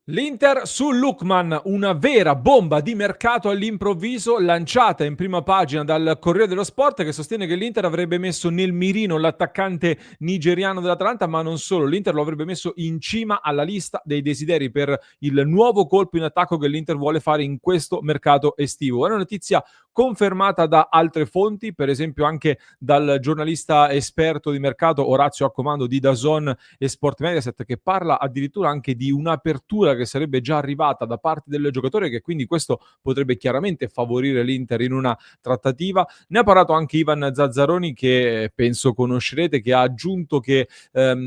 L'Inter su Lookman, una vera bomba di mercato all'improvviso lanciata in prima pagina dal Corriere dello Sport, che sostiene che l'Inter avrebbe messo nel mirino l'attaccante nigeriano dell'Atalanta, ma non solo, l'Inter lo avrebbe messo in cima alla lista dei desideri per il nuovo colpo in attacco che l'Inter vuole fare in questo mercato estivo. È una notizia confermata da altre fonti, per esempio anche dal giornalista esperto di mercato Orazio Accomando di DAZN e Sport Mediaset, che parla addirittura anche di un'apertura che sarebbe già arrivata da parte del giocatore, che quindi questo potrebbe chiaramente favorire l'Inter in una trattativa. Ne ha parlato anche Ivan Zazzaroni, che penso conoscerete, che ha aggiunto che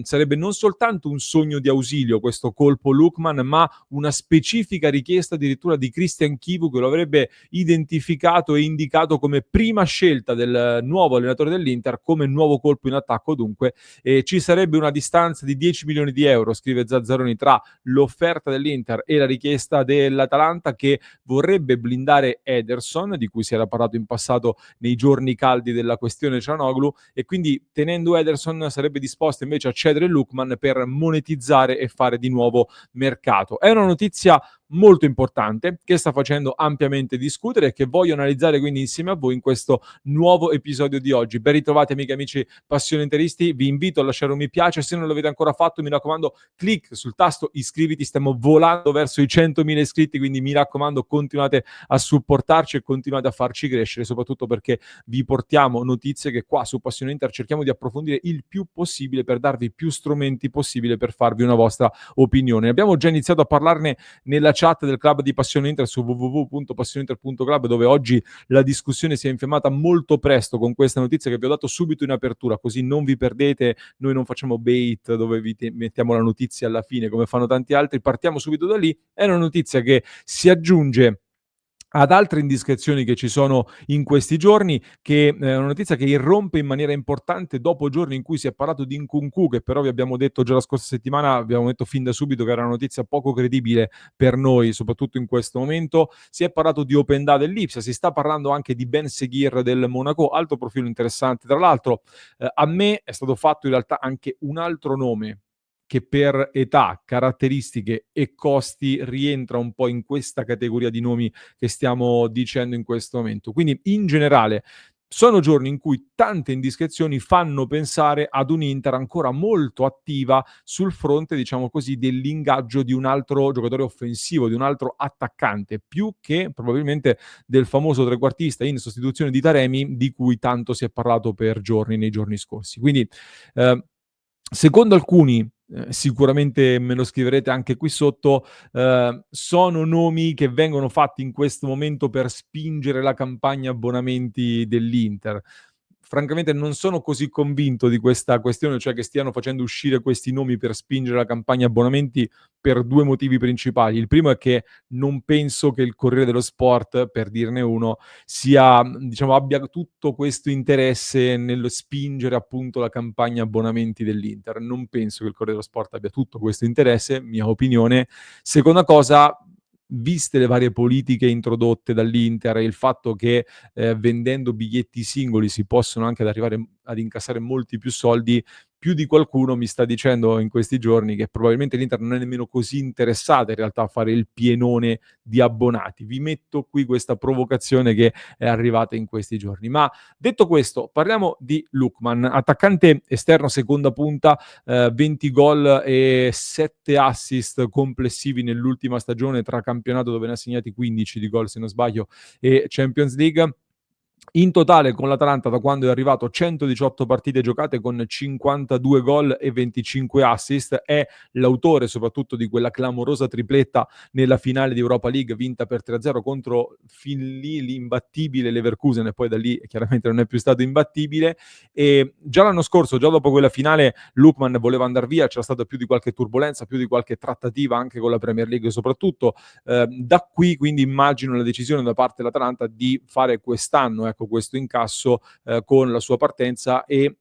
sarebbe non soltanto un sogno di ausilio questo colpo Lookman, ma una specifica richiesta addirittura di Christian Chivu, che lo avrebbe identificato e indicato come prima scelta del nuovo allenatore dell'Inter, come nuovo colpo in attacco dunque. Ci sarebbe una distanza di 10 milioni di euro, scrive Zazzaroni, tra l'offerta dell'Inter e la richiesta dell'Atalanta, che vorrebbe blindare Ederson, di cui si era parlato in passato nei giorni caldi della questione Cianoglu, e quindi tenendo Ederson sarebbe disposto invece a cedere Lookman per monetizzare e fare di nuovo mercato. È una notizia molto importante che sta facendo ampiamente discutere e che voglio analizzare quindi insieme a voi in questo nuovo episodio di oggi. Ben ritrovati amiche e amici passione interisti, vi invito a lasciare un mi piace, se non l'avete ancora fatto mi raccomando clic sul tasto iscriviti, stiamo volando verso i 100.000 iscritti, quindi mi raccomando continuate a supportarci e continuate a farci crescere, soprattutto perché vi portiamo notizie che qua su Passione Inter cerchiamo di approfondire il più possibile per darvi più strumenti possibile per farvi una vostra opinione. Abbiamo già iniziato a parlarne nella chat del club di Passione Inter su www.passioneinter.club, dove oggi la discussione si è infiammata molto presto con questa notizia che vi ho dato subito in apertura, così non vi perdete, noi non facciamo bait dove mettiamo la notizia alla fine come fanno tanti altri, partiamo subito da lì. È una notizia che si aggiunge ad altre indiscrezioni che ci sono in questi giorni, che è una notizia che irrompe in maniera importante dopo giorni in cui si è parlato di Nkunku, che però vi abbiamo detto già la scorsa settimana, abbiamo detto fin da subito che era una notizia poco credibile per noi, soprattutto in questo momento. Si è parlato di Openda dell'Ipsia, si sta parlando anche di Ben Seguir del Monaco, alto profilo interessante. Tra l'altro a me è stato fatto in realtà anche un altro nome che per età, caratteristiche e costi rientra un po' in questa categoria di nomi che stiamo dicendo in questo momento. Quindi in generale sono giorni in cui tante indiscrezioni fanno pensare ad un'Inter ancora molto attiva sul fronte, diciamo così, dell'ingaggio di un altro giocatore offensivo, di un altro attaccante, più che probabilmente del famoso trequartista in sostituzione di Taremi, di cui tanto si è parlato per giorni nei giorni scorsi. Quindi secondo alcuni, sicuramente me lo scriverete anche qui sotto, sono nomi che vengono fatti in questo momento per spingere la campagna abbonamenti dell'Inter. Francamente non sono così convinto di questa questione, cioè che stiano facendo uscire questi nomi per spingere la campagna abbonamenti, per 2 motivi principali. Il primo è che non penso che il Corriere dello Sport, per dirne uno, sia, diciamo, abbia tutto questo interesse nello spingere appunto la campagna abbonamenti dell'Inter. Non penso che il Corriere dello Sport abbia tutto questo interesse, mia opinione. Seconda cosa, viste le varie politiche introdotte dall'Inter e il fatto che vendendo biglietti singoli si possono anche ad arrivare ad incassare molti più soldi, più di qualcuno mi sta dicendo in questi giorni che probabilmente l'Inter non è nemmeno così interessata in realtà a fare il pienone di abbonati. Vi metto qui questa provocazione che è arrivata in questi giorni. Ma detto questo, parliamo di Lookman, attaccante esterno seconda punta, 20 gol e 7 assist complessivi nell'ultima stagione tra campionato, dove ne ha segnati 15 di gol se non sbaglio, e Champions League. In totale con l'Atalanta da quando è arrivato 118 partite giocate con 52 gol e 25 assist, è l'autore soprattutto di quella clamorosa tripletta nella finale di Europa League vinta per 3-0 contro fin lì l'imbattibile Leverkusen, e poi da lì chiaramente non è più stato imbattibile. E già l'anno scorso, già dopo quella finale, Lookman voleva andare via, c'era stata più di qualche turbolenza, più di qualche trattativa anche con la Premier League soprattutto. Da qui quindi immagino la decisione da parte dell'Atalanta di fare quest'anno ecco, questo incasso con la sua partenza e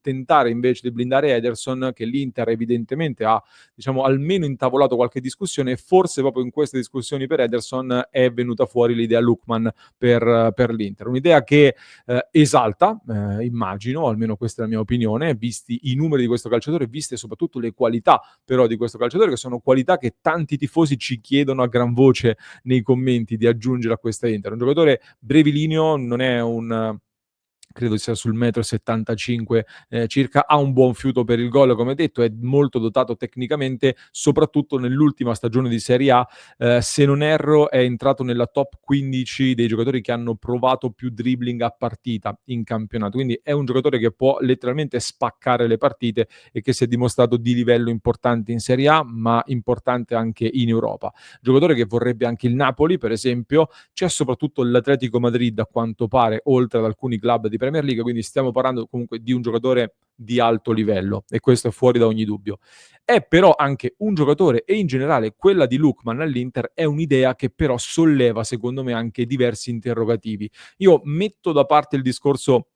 tentare invece di blindare Ederson, che l'Inter evidentemente ha, diciamo, almeno intavolato qualche discussione, e forse proprio in queste discussioni per Ederson è venuta fuori l'idea Lookman per l'Inter. Un'idea che esalta, immagino, almeno questa è la mia opinione, visti i numeri di questo calciatore, viste soprattutto le qualità però di questo calciatore, che sono qualità che tanti tifosi ci chiedono a gran voce nei commenti di aggiungere a questa Inter. Un giocatore brevilineo, non è un, credo sia sul 1,75 m circa, ha un buon fiuto per il gol, come detto, è molto dotato tecnicamente, soprattutto nell'ultima stagione di Serie A, se non erro è entrato nella top 15 dei giocatori che hanno provato più dribbling a partita in campionato, quindi è un giocatore che può letteralmente spaccare le partite e che si è dimostrato di livello importante in Serie A, ma importante anche in Europa. Giocatore che vorrebbe anche il Napoli, per esempio. C'è soprattutto l'Atletico Madrid, a quanto pare, oltre ad alcuni club di Premier League, quindi stiamo parlando comunque di un giocatore di alto livello, e questo è fuori da ogni dubbio. È però anche un giocatore, e in generale quella di Lookman all'Inter è un'idea che però solleva, secondo me, anche diversi interrogativi. Io metto da parte il discorso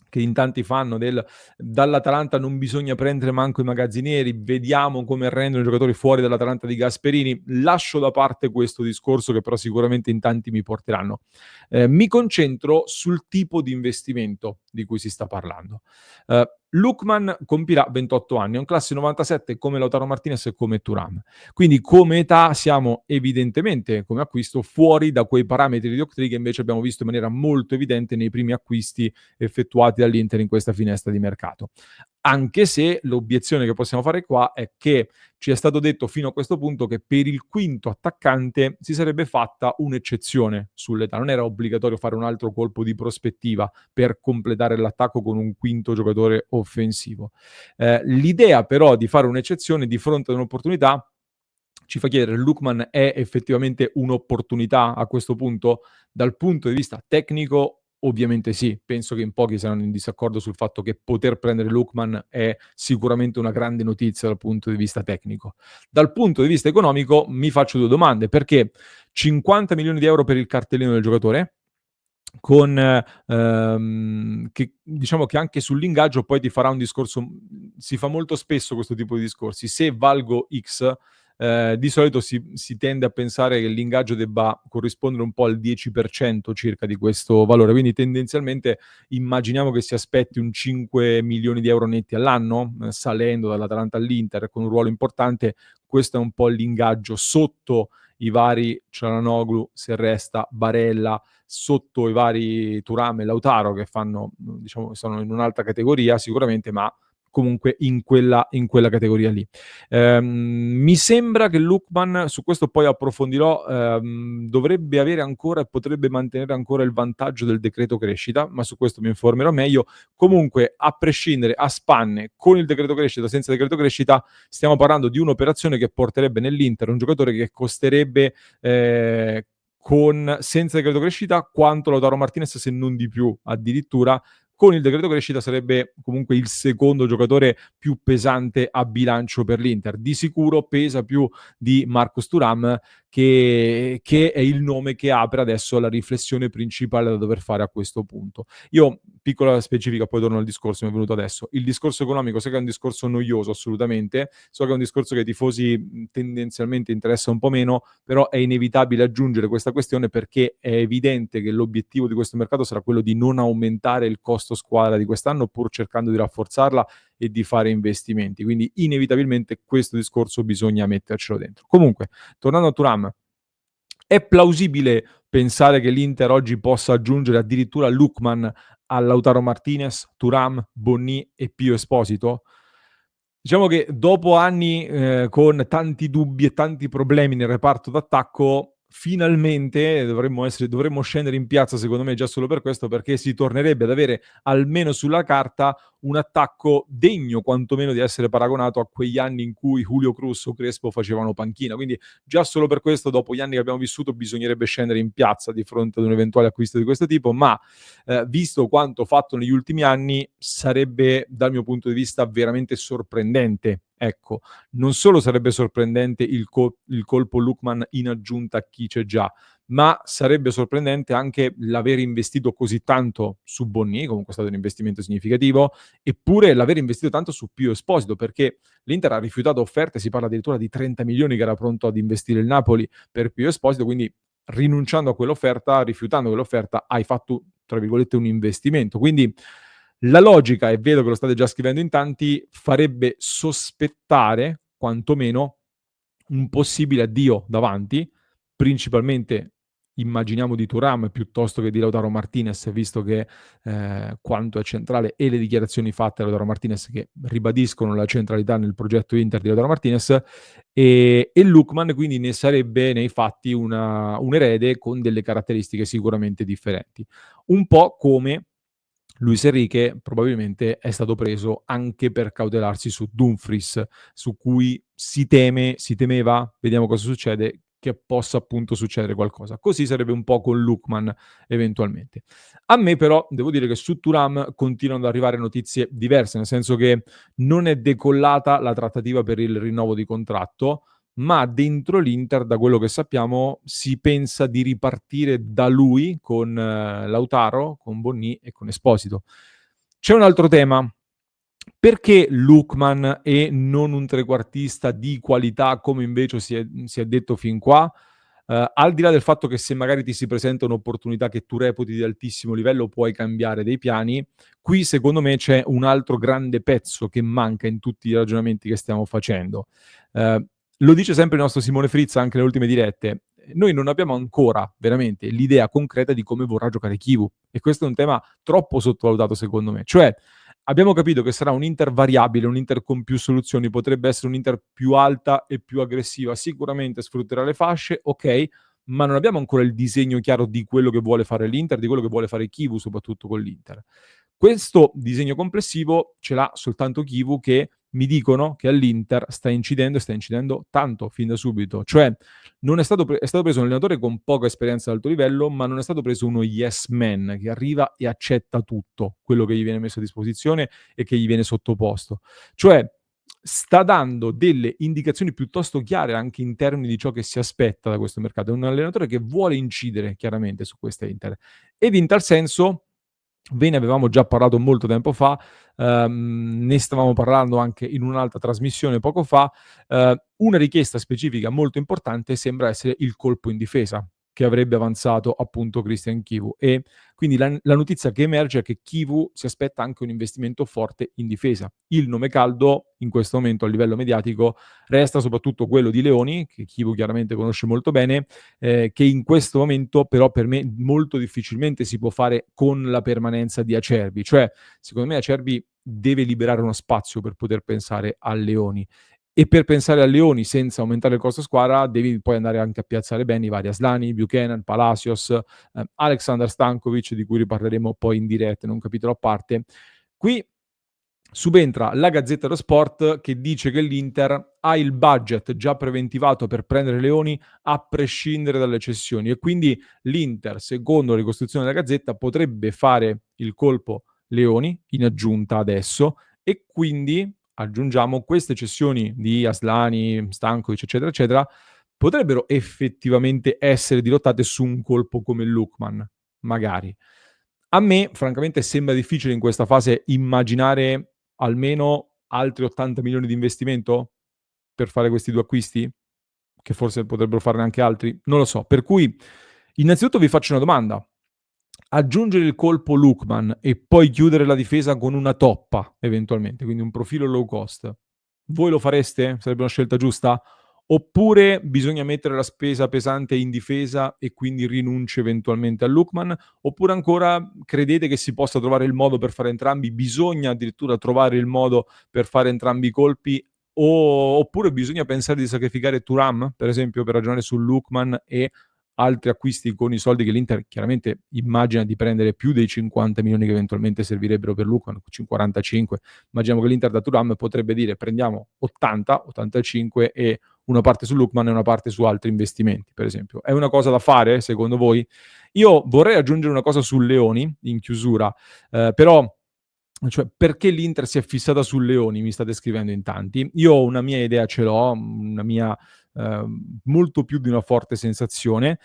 che in tanti fanno dall'Atalanta non bisogna prendere manco i magazzinieri, vediamo come rendono i giocatori fuori dall'Atalanta di Gasperini. Lascio da parte questo discorso, che però sicuramente in tanti mi porteranno. Mi concentro sul tipo di investimento di cui si sta parlando. Lookman compirà 28 anni, è un classe 97 come Lautaro Martinez e come Thuram. Quindi come età siamo evidentemente, come acquisto, fuori da quei parametri di Octree che invece abbiamo visto in maniera molto evidente nei primi acquisti effettuati dall'Inter in questa finestra di mercato. Anche se l'obiezione che possiamo fare qua è che ci è stato detto fino a questo punto che per il quinto attaccante si sarebbe fatta un'eccezione sull'età, non era obbligatorio fare un altro colpo di prospettiva per completare l'attacco con un quinto giocatore offensivo. L'idea però di fare un'eccezione di fronte ad un'opportunità ci fa chiedere: Lookman è effettivamente un'opportunità a questo punto? Dal punto di vista tecnico, ovviamente sì. Penso che in pochi saranno in disaccordo sul fatto che poter prendere Lookman è sicuramente una grande notizia dal punto di vista tecnico. Dal punto di vista economico mi faccio due domande, perché 50 milioni di euro per il cartellino del giocatore, con che diciamo che anche sull'ingaggio poi ti farà un discorso, si fa molto spesso questo tipo di discorsi: se valgo X, di solito si tende a pensare che l'ingaggio debba corrispondere un po' al 10% circa di questo valore, quindi tendenzialmente immaginiamo che si aspetti un 5 milioni di euro netti all'anno, salendo dall'Atalanta all'Inter con un ruolo importante. Questo è un po' l'ingaggio sotto i vari Çalhanoğlu, se resta, Barella, sotto i vari Thuram e Lautaro, che fanno, diciamo, sono in un'altra categoria sicuramente, ma comunque in quella categoria lì. Mi sembra che Lookman, su questo poi approfondirò, dovrebbe avere ancora e potrebbe mantenere ancora il vantaggio del decreto crescita, ma su questo mi informerò meglio. Comunque, a prescindere, a spanne, con il decreto crescita, senza decreto crescita, stiamo parlando di un'operazione che porterebbe nell'Inter un giocatore che costerebbe senza decreto crescita quanto Lautaro Martinez, se non di più addirittura. Con il decreto crescita sarebbe comunque il secondo giocatore più pesante a bilancio per l'Inter. Di sicuro pesa più di Marcus Thuram, che è il nome che apre adesso la riflessione principale da dover fare a questo punto. Io, piccola specifica, poi torno al discorso, mi è venuto adesso. Il discorso economico, so che è un discorso noioso assolutamente, so che è un discorso che ai tifosi tendenzialmente interessa un po' meno, però è inevitabile aggiungere questa questione, perché è evidente che l'obiettivo di questo mercato sarà quello di non aumentare il costo squadra di quest'anno, pur cercando di rafforzarla e di fare investimenti. Quindi inevitabilmente questo discorso bisogna mettercelo dentro. Comunque, tornando a Thuram, è plausibile pensare che l'Inter oggi possa aggiungere addirittura Lookman a Lautaro Martinez, Thuram, Bonni e Pio Esposito? Diciamo che dopo anni con tanti dubbi e tanti problemi nel reparto d'attacco, finalmente dovremmo scendere in piazza, secondo me, già solo per questo, perché si tornerebbe ad avere, almeno sulla carta, un attacco degno quantomeno di essere paragonato a quegli anni in cui Julio Cruz o Crespo facevano panchina. Quindi già solo per questo, dopo gli anni che abbiamo vissuto, bisognerebbe scendere in piazza di fronte ad un eventuale acquisto di questo tipo, ma visto quanto fatto negli ultimi anni, sarebbe, dal mio punto di vista, veramente sorprendente. Ecco, non solo sarebbe sorprendente il colpo Lookman in aggiunta a chi c'è già, ma sarebbe sorprendente anche l'aver investito così tanto su Bonnì, comunque è stato un investimento significativo, eppure l'aver investito tanto su Pio Esposito, perché l'Inter ha rifiutato offerte, si parla addirittura di 30 milioni che era pronto ad investire il Napoli per Pio Esposito, quindi rinunciando a quell'offerta, rifiutando quell'offerta, hai fatto, tra virgolette, un investimento. Quindi la logica, e vedo che lo state già scrivendo in tanti, farebbe sospettare, quantomeno, un possibile addio davanti, principalmente immaginiamo di Thuram piuttosto che di Lautaro Martinez, visto che quanto è centrale e le dichiarazioni fatte da Lautaro Martinez che ribadiscono la centralità nel progetto Inter di Lautaro Martinez, e Lookman quindi ne sarebbe nei fatti un erede con delle caratteristiche sicuramente differenti. Un po' come Luis Enrique probabilmente è stato preso anche per cautelarsi su Dumfries, su cui si temeva, vediamo cosa succede, che possa appunto succedere qualcosa. Così sarebbe un po' con Lookman eventualmente. A me però devo dire che su Thuram continuano ad arrivare notizie diverse, nel senso che non è decollata la trattativa per il rinnovo di contratto, ma dentro l'Inter, da quello che sappiamo, si pensa di ripartire da lui con Lautaro, con Bonnì e con Esposito. C'è un altro tema. Perché Lookman e non un trequartista di qualità come invece si è detto fin qua? Al di là del fatto che se magari ti si presenta un'opportunità che tu reputi di altissimo livello puoi cambiare dei piani, qui secondo me c'è un altro grande pezzo che manca in tutti i ragionamenti che stiamo facendo. Lo dice sempre il nostro Simone Frizza anche nelle ultime dirette. Noi non abbiamo ancora veramente l'idea concreta di come vorrà giocare Kivu e questo è un tema troppo sottovalutato secondo me. Cioè, abbiamo capito che sarà un Inter variabile, un Inter con più soluzioni, potrebbe essere un Inter più alta e più aggressiva, sicuramente sfrutterà le fasce, ok, ma non abbiamo ancora il disegno chiaro di quello che vuole fare l'Inter, di quello che vuole fare Kivu, soprattutto con l'Inter. Questo disegno complessivo ce l'ha soltanto Kivu, che mi dicono che all'Inter sta incidendo tanto fin da subito. Cioè, non è stato, è stato preso un allenatore con poca esperienza ad alto livello, ma non è stato preso uno yes man che arriva e accetta tutto quello che gli viene messo a disposizione e che gli viene sottoposto. Cioè, sta dando delle indicazioni piuttosto chiare anche in termini di ciò che si aspetta da questo mercato. È un allenatore che vuole incidere chiaramente su questa Inter. Ed in tal senso ve ne avevamo già parlato molto tempo fa, ne stavamo parlando anche in un'altra trasmissione poco fa. Una richiesta specifica molto importante sembra essere il colpo in difesa che avrebbe avanzato appunto Christian Chivu, e quindi la notizia che emerge è che Chivu si aspetta anche un investimento forte in difesa. Il nome caldo in questo momento a livello mediatico resta soprattutto quello di Leoni, che Chivu chiaramente conosce molto bene, che in questo momento però per me molto difficilmente si può fare con la permanenza di Acerbi. Cioè, secondo me Acerbi deve liberare uno spazio per poter pensare a Leoni. E per pensare a Leoni senza aumentare il costo squadra devi poi andare anche a piazzare bene i vari Aslani, Buchanan, Palacios, Alexander Stankovic, di cui riparleremo poi in diretta in un capitolo a parte. Qui subentra la Gazzetta dello Sport che dice che l'Inter ha il budget già preventivato per prendere Leoni a prescindere dalle cessioni, e quindi l'Inter, secondo la ricostruzione della Gazzetta, potrebbe fare il colpo Leoni in aggiunta adesso, e quindi aggiungiamo queste cessioni di Aslani, Stankovic, eccetera, eccetera, potrebbero effettivamente essere dirottate su un colpo come Lookman, magari. A me, francamente, sembra difficile in questa fase immaginare almeno altri 80 milioni di investimento per fare questi due acquisti, che forse potrebbero farne anche altri, non lo so. Per cui, innanzitutto vi faccio una domanda. Aggiungere il colpo Lookman e poi chiudere la difesa con una toppa, eventualmente, quindi un profilo low cost. Voi lo fareste? Sarebbe una scelta giusta? Oppure bisogna mettere la spesa pesante in difesa e quindi rinunci eventualmente a Lookman? Oppure ancora credete che si possa trovare il modo per fare entrambi? Bisogna addirittura trovare il modo per fare entrambi i colpi? Oppure bisogna pensare di sacrificare Thuram, per esempio, per ragionare su Lookman e altri acquisti con i soldi che l'Inter chiaramente immagina di prendere, più dei 50 milioni che eventualmente servirebbero per Lookman, 45. Immaginiamo che l'Inter da Thuram potrebbe dire prendiamo 80, 85 e una parte su Lookman e una parte su altri investimenti, per esempio. È una cosa da fare, secondo voi? Io vorrei aggiungere una cosa su Leoni, in chiusura, però Cioè, perché l'Inter si è fissata sul Leoni, mi state scrivendo in tanti. Io ho una mia idea, ce l'ho, una mia molto più di una forte sensazione,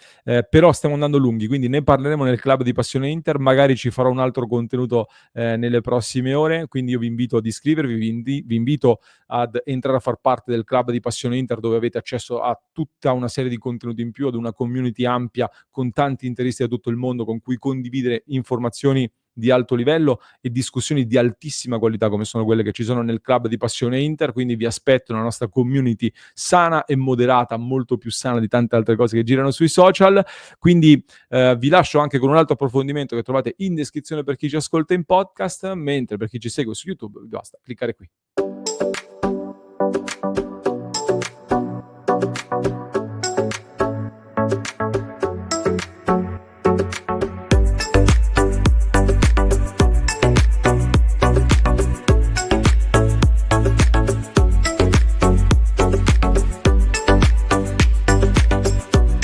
però stiamo andando lunghi, quindi ne parleremo nel club di Passione Inter, magari ci farò un altro contenuto nelle prossime ore, quindi io vi invito ad iscrivervi, vi invito ad entrare a far parte del club di Passione Inter, dove avete accesso a tutta una serie di contenuti in più, ad una community ampia con tanti interisti da tutto il mondo con cui condividere informazioni di alto livello e discussioni di altissima qualità come sono quelle che ci sono nel club di Passione Inter, quindi vi aspetto una nostra community sana e moderata, molto più sana di tante altre cose che girano sui social, quindi vi lascio anche con un altro approfondimento che trovate in descrizione per chi ci ascolta in podcast, mentre per chi ci segue su YouTube vi basta cliccare qui.